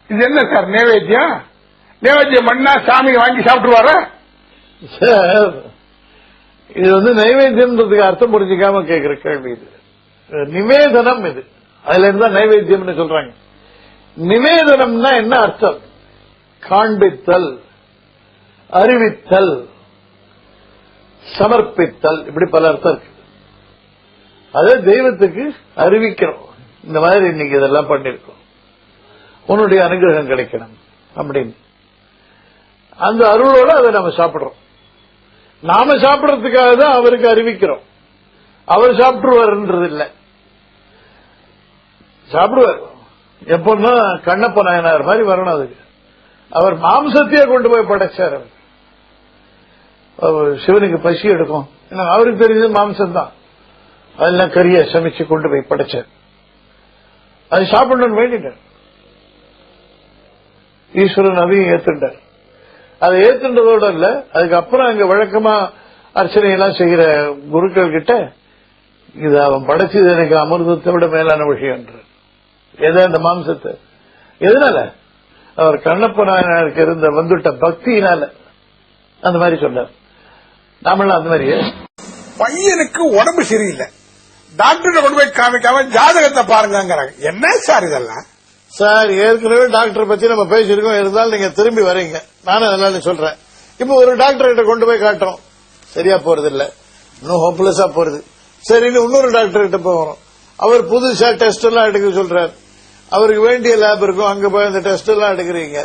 இது என்ன சார் நைவேத்தியம்? நைவேத்தியம் பண்ணா சாமி வாங்கி சாப்பிட்டுருவாரா சார்? இது நைவேத்தியம்ன்றதுக்கு அர்த்தம் புரிஞ்சுக்காம கேட்கிற கேள்வி இது. நிவேதனம் இது, அதுல இருந்தா நைவேத்தியம் சொல்றாங்க. நிவேதனம்னா என்ன அர்த்தம்? காண்பித்தல், அறிவித்தல், சமர்ப்பித்தல், இப்படி பல அர்த்தம் இருக்கு. அதே தெய்வத்துக்கு அறிவிக்கிறோம், இந்த மாதிரி இன்னைக்கு இதெல்லாம் பண்ணிருக்கோம், உன்னுடைய அனுகிரகம் கிடைக்கணும் அப்படின்னு. அந்த அருளோட அதை நம்ம சாப்பிடுறோம். நாம சாப்பிடறதுக்காக தான் அவருக்கு அறிவிக்கிறோம். அவர் சாப்பிடுவார்ன்றது இல்ல, சாப்பிடுவார். எப்பன்னா கண்ணப்ப நாயனார் மாதிரி வரணும். அதுக்கு அவர் மாம்சத்தையே கொண்டு போய் படைச்சார். அவர் சிவனுக்கு பசி எடுக்கும், அவருக்கு தெரிஞ்சது மாம்சம் தான். அதெல்லாம் கறிய சமைச்சு கொண்டு போய் படைச்சார். அது சாப்பிடணும்னு வேண்டிட்டார். ஈஸ்வரன் அதையும் ஏத்துட்டார். அதை ஏத்துன்றதோட இல்ல, அதுக்கப்புறம் அங்க வழக்கமா அர்ச்சனை எல்லாம் செய்கிற குருக்கள் கிட்ட இது அவன் படைச்சது எனக்கு அமிர்தத்தை விட மேலான விஷயம். எதை? அந்த மாம்சத்தை. எதனால? அவர் கண்ணப்ப நாயனாருக்கு இருந்த வந்துட்ட பக்தியினால அந்த மாதிரி சொன்னார். நாமெல்லாம் அந்த மாதிரியே. பையனுக்கு உடம்பு சரியில்லை, டாக்டர் கொண்டு போய் காமிக்காம ஜாதகத்தை பாருங்கிறாங்க. என்ன சார் இதெல்லாம்? சார், ஏற்கனவே டாக்டர் பத்தி நம்ம பேசிருக்கோம். இருந்தாலும் நீங்க திரும்பி வரீங்க, நானும் அதெல்லாம் சொல்றேன். இப்ப ஒரு டாக்டர் கிட்ட கொண்டு போய் காட்டுறோம், சரியா போறது இல்ல, இன்னும் ஹோப்லெஸ்ஸா போறது. சரி, இன்னொரு டாக்டர் கிட்ட போறோம், அவர் புதுசா டெஸ்ட் எல்லாம் எடுக்க சொல்றாரு. அவருக்கு வேண்டிய லேப் இருக்கும், அங்க போய் அந்த டெஸ்ட் எல்லாம் எடுக்கிறீங்க,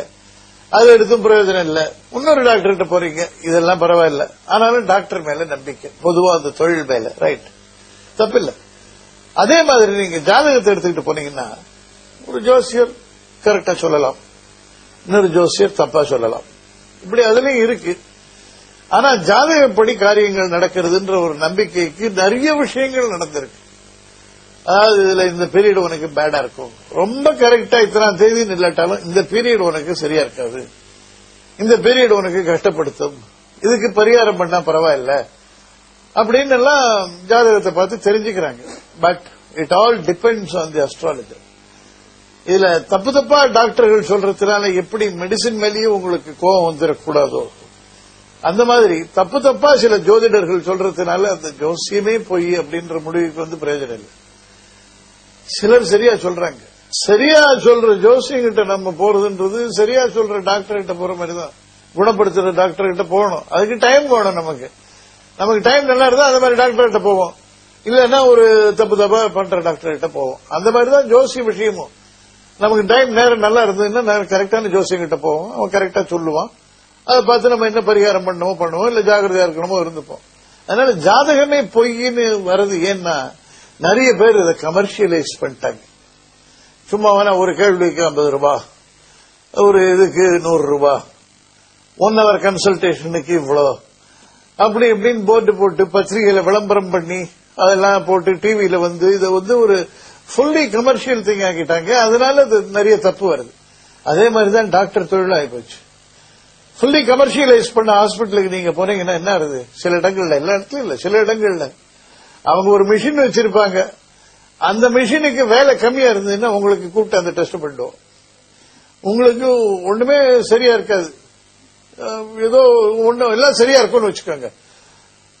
அது எடுத்தும் பிரயோஜனம் இல்ல. இன்னொரு டாக்டர் கிட்ட போறீங்க, இதெல்லாம் பரவாயில்ல. ஆனாலும் டாக்டர் மேல நம்பிக்கை, பொதுவா அந்த தொழில் மேல, ரைட், தப்பில்லை. அதே மாதிரி நீங்க ஜாதகத்தை எடுத்துக்கிட்டு போனீங்கன்னா, ஒரு ஜோசியர் கரெக்டா சொல்லலாம், இன்னொரு ஜோசியர் தப்பா சொல்லலாம். இப்படி அதுலயும் இருக்கு. ஆனா ஜாதகப்படி காரியங்கள் நடக்கிறதுன்ற ஒரு நம்பிக்கைக்கு நிறைய விஷயங்கள் நடந்திருக்கு. அதாவது இதுல இந்த பீரியட் உனக்கு பேடா இருக்கும், ரொம்ப கரெக்டா இத்தனை தேதி இல்லாட்டாலும் இந்த பீரியட் உனக்கு சரியா இருக்காது, இந்த பீரியட் உனக்கு கஷ்டப்படுத்தும், இதுக்கு பரிகாரம் பண்ணா பரவாயில்ல அப்படின்னு எல்லாம் ஜாதகத்தை பார்த்து தெரிஞ்சுக்கிறாங்க. But it all depends on the astrologer. இதுல தப்பு தப்பா டாக்டர்கள் சொல்றதுனால எப்படி மெடிசின் மேலேயே உங்களுக்கு கோபம் வந்துடக்கூடாதோ, அந்த மாதிரி தப்பு தப்பா சில ஜோதிடர்கள் சொல்றதுனால அந்த ஜோசியமே போய் அப்படின்ற முடிவுக்கு பிரயோஜனம் இல்லை. சிலர் சரியா சொல்றாங்க. சரியா சொல்ற ஜோசியங்கிட்ட நம்ம போறதுன்றது சரியா சொல்ற டாக்டர் கிட்ட போற மாதிரி தான். குணப்படுத்துற டாக்டர் கிட்ட போகணும், அதுக்கு டைம் வேணும். நமக்கு டைம் நல்லா இருந்தா அந்த மாதிரி டாக்டர் கிட்ட போவோம், இல்லன்னா ஒரு தப்பு தப்பா பண்ற டாக்டர் கிட்ட போவோம். அந்த மாதிரிதான் ஜோசிய விஷயமும். நமக்கு டைம் நேரம் நல்லா இருந்ததுன்னா கரெக்டான ஜோசியம் கிட்ட போவோம், அவன் கரெக்டா சொல்லுவான். அதை பார்த்து நம்ம என்ன பரிகாரம் பண்ணுவோம், இல்ல ஜாகிரதையா இருக்கணுமோ இருந்துப்போம். அதனால ஜாதகமே பொய்ன்னு வர்றது ஏன்னா, நிறைய பேர் இதை கமர்ஷியலைஸ் பண்ணிட்டாங்க. சும்மா வேணா ஒரு கேள்விக்கு 50 ரூபாய், ஒரு இதுக்கு 100 ரூபாய், 1 hour கன்சல்டேஷனுக்கு இவ்வளோ, அப்படி இப்படின்னு போட்டு போட்டு பத்திரிகையில விளம்பரம் பண்ணி அதெல்லாம் போட்டு டிவியில இதை ஒரு ஃபுல்லி கமர்ஷியல் திங் ஆக்கிட்டாங்க. அதனால அது நிறைய தப்பு வருது. அதே மாதிரிதான் டாக்டர் தொழில் ஆகிப்போச்சு. ஃபுல்லி கமர்ஷியலைஸ் பண்ண ஹாஸ்பிட்டலுக்கு நீங்க போனீங்கன்னா என்ன ஆகுது? சில இடங்கள்ல, எல்லா இடத்துலயும் இல்ல, சில இடங்கள்ல அவங்க ஒரு மிஷின் வச்சிருப்பாங்க. அந்த மிஷினுக்கு வேலை கம்மியா இருந்ததுன்னா உங்களுக்கு கூப்பிட்டு அந்த டெஸ்ட் பண்ணுவோம். உங்களுக்கு ஒண்ணுமே சரியா இருக்காது, ஏதோ ஒன்னும் எல்லாம் சரியா இருக்கும்னு வச்சுக்கோங்க.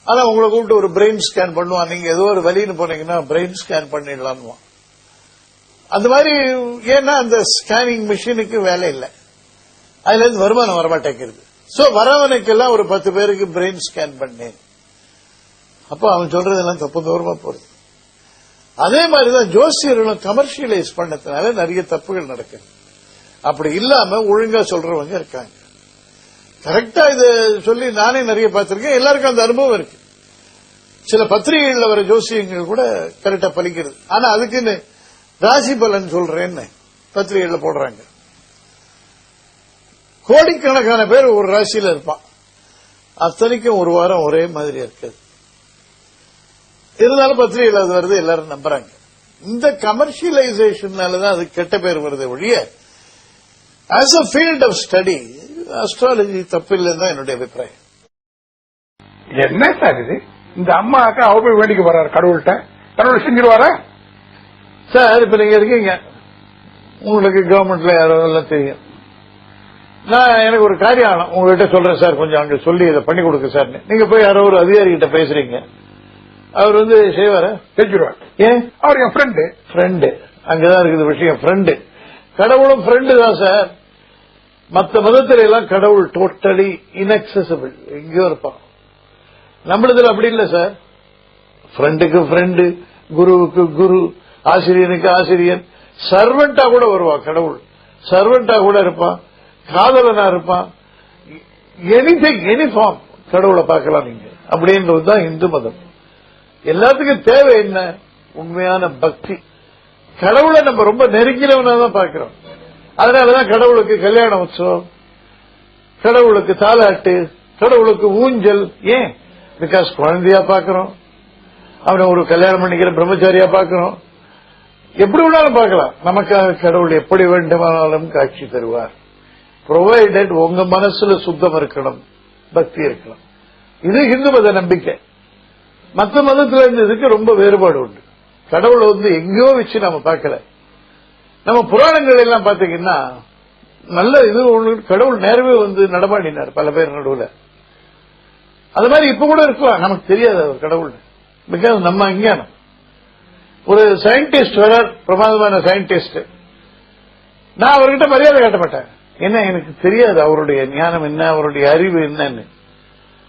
ஆனா உங்களை கூப்பிட்டு ஒரு பிரெயின் ஸ்கேன் பண்ணுவான். நீங்க ஏதோ ஒரு வலின்னு போனீங்கன்னா பிரெயின் ஸ்கேன் பண்ணிடலான்னு. அந்த மாதிரி ஏன்னா அந்த ஸ்கேனிங் மிஷினுக்கு வேலை இல்லை, அதுல இருந்து வருமானம் வரமாட்டேங்கிறது. சோ வரவனுக்கெல்லாம் ஒரு 10 பேருக்கு பிரெயின் ஸ்கேன் பண்ணேன். அப்ப அவன் சொல்றதெல்லாம் தப்பு தூரமா போறது. அதே மாதிரிதான் ஜோசியர்களும் கமர்ஷியலைஸ் பண்ணதுனால நிறைய தப்புகள் நடக்குது. அப்படி இல்லாம ஒழுங்கா சொல்றவங்க இருக்காங்க. கரெக்டா இத சொல்லி நானே நிறைய பார்த்திருக்கேன். எல்லாருக்கும் அந்த அனுபவம் இருக்கு. சில பத்திரிகைகள்ல வர ஜோசியங்கள் கூட கரெக்டா பலிக்கிறது. ஆனா அதுக்குன்னு ராசி பலன் சொல்றேன்னு பத்திரிகைகள்ல போடுறாங்க. கோடிக்கணக்கான பேர் ஒரு ராசியில இருப்பான், அத்தனைக்கும் ஒரு வாரம் ஒரே மாதிரி இருக்காது. இருந்தாலும் பத்திரிகைகள் அது வருது, எல்லாரும் நம்புறாங்க. இந்த கமர்ஷியலைசேஷன்னாலதான் அது கெட்ட பேர் வருது ஒழிய, as a field of study astrology தப்பில்லைன்னு தான் என்னுடைய அபிப்பிராயம். என்ன சார் இது? இந்த அம்மாக்கா அவ போய் வேண்டிக்க போறாரு கடவுள்கிட்ட, கடவுள் செஞ்சிருவாரா சார்? இப்ப நீங்க இருக்கீங்க, உங்களுக்கு கவர்மெண்ட்ல யாரோ எல்லாம் தெரியும். நான் எனக்கு ஒரு காரியம் உங்ககிட்ட சொல்றேன் சார், கொஞ்சம் அங்க சொல்லி இதை பண்ணி கொடுக்க சார். நீங்க போய் யாரோ ஒரு அதிகாரி கிட்ட பேசுறீங்க, அவர் வந்து செய்வார செஞ்சிருவார். ஏன்? அவர் என் ஃப்ரெண்டு. அங்கதான் இருக்குது விஷயம். ஃப்ரெண்டு, கடவுளும் ஃப்ரெண்டு தான் சார். மற்ற மதத்தில எல்லாம் கடவுள் டோட்டலி இன்அக்சசிபிள், எங்கேயோ இருப்பான். நம்மளதுல அப்படி இல்ல சார். ஃப்ரெண்டுக்கு ஃப்ரெண்டு, குருவுக்கு குரு, ஆசிரியனுக்கு ஆசிரியன், சர்வெண்டா கூட வருவான் கடவுள். சர்வெண்டா கூட இருப்பான், காதலனா இருப்பான். எனிதிங், எனி ஃபார்ம் கடவுளை பார்க்கலாம் நீங்க. அப்படின்றதுதான் இந்து மதம். எல்லாத்துக்கும் தேவை என்ன? உண்மையான பக்தி. கடவுளை நம்ம ரொம்ப நெருங்கினவனா தான் பார்க்கிறோம். அதனாலதான் கடவுளுக்கு கல்யாண உற்சவம், கடவுளுக்கு தாலாட்டு, கடவுளுக்கு ஊஞ்சல். ஏன்? பிகாஸ் குழந்தையா பார்க்கிறோம், அவனை ஒரு கல்யாணம் பண்ணிக்கிற பிரம்மச்சாரியா பார்க்கிறோம். எப்படி வேணாலும் பார்க்கலாம். நமக்காக கடவுள் எப்படி வேண்டுமானாலும் காட்சி தருவார். ப்ரொவைடட் உங்க மனசுல சுத்தம் இருக்கணும், பக்தி இருக்கணும். இது இந்து மத நம்பிக்கை. மற்ற மதத்துல இருந்து இதுக்கு ரொம்ப வேறுபாடு உண்டு. கடவுளை வந்து எங்கேயோ வச்சு நம்ம பார்க்கல. நம்ம புராணங்கள் எல்லாம் பாத்தீங்கன்னா நல்ல இது கடவுள் நேரவே வந்து நடமாடினார் பல பேர் நடுவுல. அது மாதிரி இப்ப கூட இருக்கலாம், நமக்கு தெரியாது அவர் கடவுள். பிகாஸ் நம்ம அஞ்ஞானம். ஒரு சயின்டிஸ்ட் வரார், பிரமாதமான சயின்டிஸ்ட். நான் அவர்கிட்ட மரியாதை காட்ட மாட்டேன். என்ன, எனக்கு தெரியாது அவருடைய ஞானம் என்ன, அவருடைய அறிவு என்னன்னு.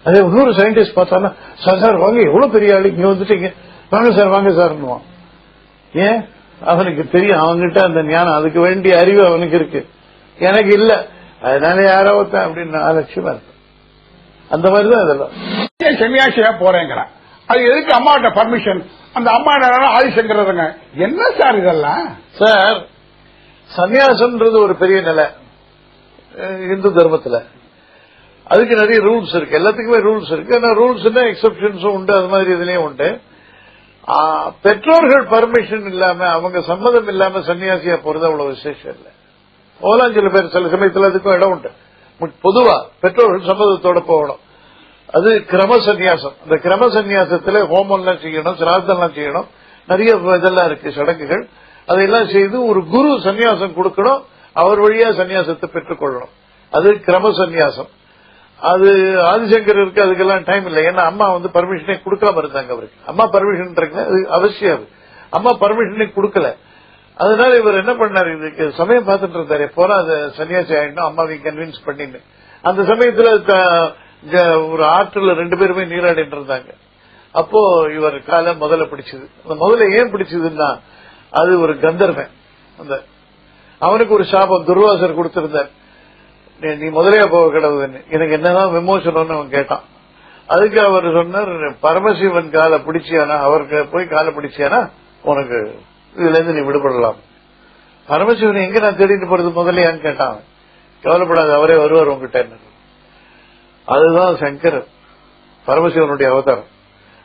அதே இன்னொரு சயின்டிஸ்ட் பார்த்தாலும், சார் வாங்க, எவ்வளவு பெரிய ஆளு இங்க வந்துட்டீங்க, வாங்க சார் வாங்க சார். ஏன்? அவனுக்கு தெரியும், அவன்கிட்ட அந்த ஞானம், அதுக்கு வேண்டிய அறிவு அவனுக்கு இருக்கு, எனக்கு இல்ல. அதனால யாராவத்தான் அப்படின்னு அலட்சியமா இருக்கு. அந்த மாதிரிதான் இதெல்லாம். சன்னியாசியா போறேங்கிறான், அது எதுக்கு அம்மாட்ட பர்மிஷன்? அந்த அம்மா ஆதிசங்கரங்க என்ன சார் இதெல்லாம்? சார், சன்னியாசம்ன்றது ஒரு பெரிய நிலை இந்து தர்மத்துல. அதுக்கு நிறைய ரூல்ஸ் இருக்கு, எல்லாத்துக்குமே ரூல்ஸ் இருக்கு. ஆனா ரூல்ஸ் எக்ஸப்ஷன்ஸும் உண்டு, அது மாதிரி இதுலயும் உண்டு. பெற்றோர்கள் பர்மிஷன் இல்லாம, அவங்க சம்மதம் இல்லாம சன்னியாசியா போறது அவ்வளவு விசேஷம் இல்ல. போலாம் சில பேர், சில சமயத்தில் அதுக்கும் இடம் உண்டு. பொதுவா பெற்றோர்கள் சம்மதத்தோட போகணும். அது கிரம சன்னியாசம். அந்த கிரம சன்னியாசத்துல ஹோமம்லாம் செய்யணும், சிராதம்லாம் செய்யணும், நிறைய இதெல்லாம் இருக்கு சடங்குகள். அதையெல்லாம் செய்து ஒரு குரு சன்னியாசம் கொடுக்கணும், அவர் வழியா சன்னியாசத்தை பெற்றுக்கொள்ளணும். அது கிரம சன்னியாசம். அது ஆதிசங்கருக்கு அதுக்கெல்லாம் டைம் இல்லை. ஏன்னா அம்மா வந்து பர்மிஷனே கொடுக்காம இருந்தாங்க அவருக்கு. அம்மா பர்மிஷன் அது அவசியம். அம்மா பர்மிஷனே கொடுக்கல. அதனால இவர் என்ன பண்ணாரு, இதுக்கு சமயம் பார்த்துட்டு இருந்தாரு, போனா அது சன்னியாசி ஆயிடணும் அம்மாவையும் கன்வின்ஸ் பண்ணின்னு. அந்த சமயத்துல ஒரு ஆற்றுல 2 பேருமே நீராடிட்டு இருந்தாங்க. அப்போ இவர் காலை முதல்ல பிடிச்சது. அந்த முதல்ல ஏன் பிடிச்சதுன்னா, அது ஒரு கந்தர்வன். அந்த அவனுக்கு ஒரு சாபம் துர்வாசர் கொடுத்திருந்தார், நீ முதலையா போக கிடவுதுன்னு. எனக்கு என்னதான் விமோசனம்னு அவன் கேட்டான். அதுக்கு அவர் சொன்னார், பரமசிவன் காலை பிடிச்சியானா, அவருக்கு போய் காலை பிடிச்சியானா உனக்கு இதுல இருந்து நீ விடுபடலாம். பரமசிவன் எங்க நான் தேடிட்டு போறது முதலையான்னு கேட்டான். கவலைப்படாது, அவரே வருவார் உங்ககிட்ட. அதுதான் சங்கரர், பரமசிவனுடைய அவதாரம்.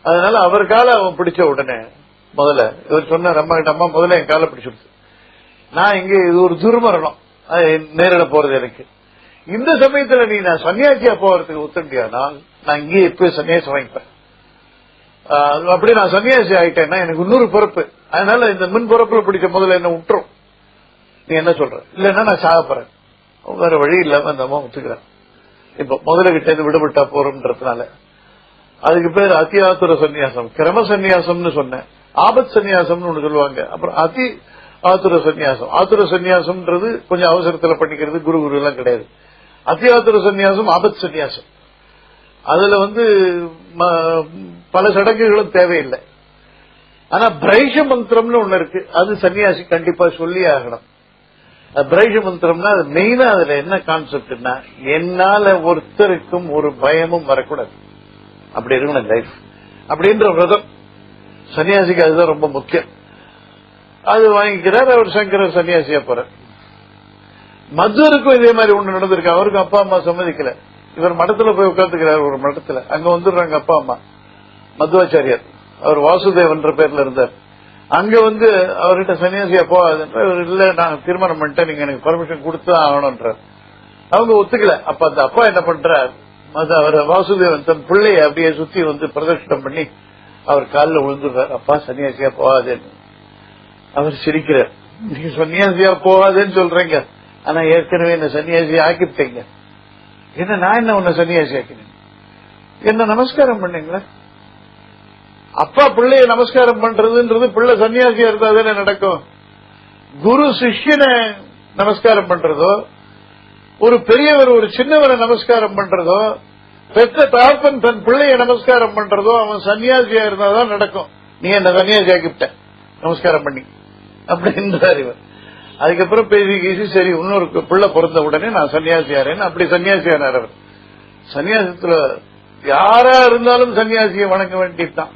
அதனால அவர் காலை அவன் பிடிச்ச உடனே முதல்ல இவர் சொன்னார், அம்மா கிட்ட, அம்மா முதல்ல என் காலை பிடிச்சிருச்சு, நான் இங்க இது ஒரு துர்மரணம், நேரிட போறது எனக்கு. இந்த சமயத்துல நீ நான் சன்னியாசியா போறதுக்கு ஒத்துண்டியானால் நான் இங்கே எப்பயும் சன்னியாசி வாங்கிப்பேன். அப்படி நான் சன்னியாசி ஆயிட்டேன்னா எனக்கு இன்னொரு பொறுப்பு. அதனால இந்த மின் பொறுப்புல பிடிச்ச முதல்ல என்ன விட்டுரும். நீ என்ன சொல்ற? இல்லன்னா நான் சாக போறேன். வேற வழி இல்லாம அந்த அம்மா ஒத்துக்கிறேன். இப்ப முதல்ல கிட்ட இருந்து விடுபட்டா போறோம்ன்றதுனால அதுக்கு பேர் அதி ஆத்துர சன்னியாசம். கிரம சன்னியாசம்னு சொன்னேன், ஆபத் சன்னியாசம்னு ஒண்ணு சொல்லுவாங்க. அப்புறம் அதி ஆத்துர சன்னியாசம். ஆத்துர சன்னியாசம்ன்றது கொஞ்சம் அவசரத்துல பண்ணிக்கிறது, குரு குரு எல்லாம் கிடையாது. அதி ஆத்துர சன்னியாசம் ஆபத் சன்னியாசம். அதுல வந்து பல சடங்குகளும் தேவையில்லை. ஆனா பிரைஷ மந்திரம்னு ஒண்ணு இருக்கு, அது சன்னியாசி கண்டிப்பா சொல்லி ஆகணும். பிரைஷ மந்திரம்னா அது மெயினா அதுல என்ன கான்செப்ட்னா, என்னால ஒருத்தருக்கும் ஒரு பயமும் வரக்கூடாது, அப்படி இருக்கணும் லைஃப் அப்படின்ற விரதம். சன்னியாசிக்கு அதுதான் ரொம்ப முக்கியம். அது வாங்கிக்கிறார் அவர். சங்கரர் சன்னியாசியா போறார். மதுவருக்கும் இதே மாதிரி ஒண்ணு நடந்திருக்கு. அவருக்கு அப்பா அம்மா சம்மதிக்கல. இவர் மடத்துல போய் உட்காந்துக்கிறார் ஒரு மடத்துல. அங்க வந்துடுறாங்க அப்பா அம்மா. மத்வாச்சாரியார், அவர் வாசுதேவன்ற பேர்ல இருந்தார். அங்க வந்து அவர்கிட்ட சன்னியாசியா போகாதுன்ற, இல்ல நான் தீர்மானம் பண்ணிட்டேன், நீங்க எனக்கு பர்மிஷன் கொடுத்துதான் ஆகணும்ன்றார். அவங்க ஒத்துக்கல. அப்ப அந்த அப்பா என்ன பண்றார், அவர் வாசுதேவன் தன் பிள்ளைய அப்படியே சுத்தி வந்து பிரதட்சணம் பண்ணி அவர் காலில் விழுந்துடுறார். அப்பா சன்னியாசியா போகாதேன்னு. அவர் சிரிக்கிறார். நீங்க சன்னியாசியா போகாதுன்னு சொல்றீங்க, ஆனா ஏற்கனவே என்ன சன்னியாசி ஆக்கிட்டீங்க. நான் என்ன உன்னை சன்னியாசி ஆக்கினேன்? என்ன நமஸ்காரம் பண்ணீங்களா? அப்பா பிள்ளைய நமஸ்காரம் பண்றதுன்றது பிள்ளை சன்னியாசியா இருந்தா தானே நடக்கும். குரு சிஷ்யனை நமஸ்காரம் பண்றதோ, ஒரு பெரியவர் ஒரு சின்னவரை நமஸ்காரம் பண்றதோ, பெற்ற தகப்பன் தன் பிள்ளைய நமஸ்காரம் பண்றதோ அவன் சன்னியாசியா இருந்தாதான் நடக்கும். நீ என்ன சன்னியாசி ஆக்கிவிட்ட நமஸ்காரம் பண்ணி அப்படின்றார் இவர். அதுக்கப்புறம் பேசி சரி இன்னொரு பிள்ளை பிறந்த உடனே நான் சன்னியாசியாரேன்னு அப்படி சன்னியாசியானார் அவர். சன்னியாசத்துல யாரா இருந்தாலும் சன்னியாசியை வணங்க வேண்டியதுதான்.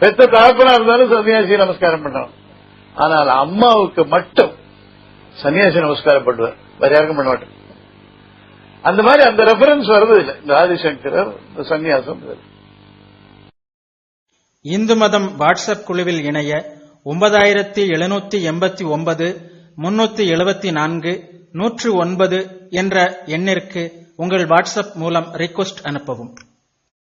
பெத்த தகப்பனா இருந்தாலும் சன்னியாசியை நமஸ்காரம் பண்ணணும். ஆனால் அம்மாவுக்கு மட்டும் சன்னியாசி நமஸ்காரம் பண்ணுவார், வேற யாருக்கும் பண்ண மாட்டேன். அந்த மாதிரி அந்த ரெஃபரன்ஸ் வருது இல்லை இந்த ஆதிசங்கரர் இந்த சன்னியாசம். இந்து மதம் வாட்ஸ்அப் குழுவில் இணைய 9789 374 109 என்ற எண்ணிற்கு உங்கள் வாட்ஸ்அப் மூலம் ரிக்வெஸ்ட் அனுப்பவும்.